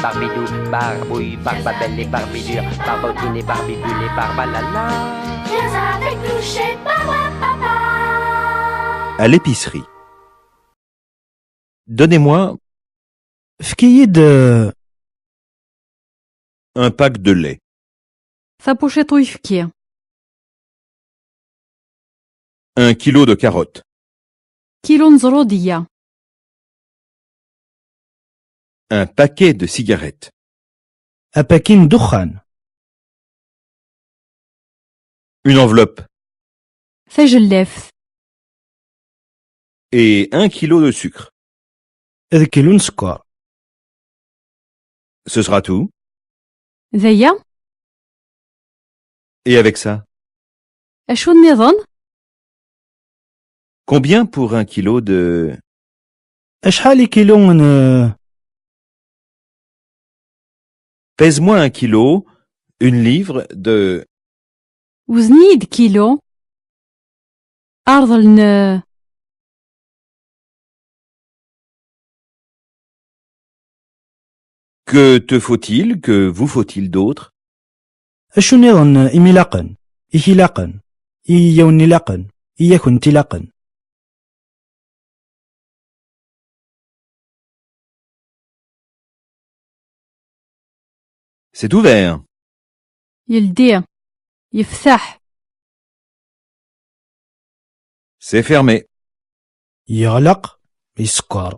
Barbidou, barbouille, barbabelle et barbidure, barbotine et barbibule et barbalala. Viens avec nous chez Papa. À l'épicerie. Donnez-moi فكيد un pack de lait, Tapušetu uyefki. 1 kilo de carottes, Kilo n زرودية. un paquet de cigarettes, أباكين دخان une enveloppe Tajelleft. et 1 kilo de sucre. كيلو سكر Ce sera tout. Daya. Et avec ça, Acu nniḍen? combien pour 1 kilo de... أشحال كيلو Pèse-moi 1 kilo, 1 livre de... وزنيد كيلو. أرض Que te faut-il, que vous faut-il d'autre? أشو نظن إملاقا إهلاقا إيون نلاقا إياك انتلاقا. C'est ouvert. يلدي. يفتح. C'est fermé. يغلق يسكر.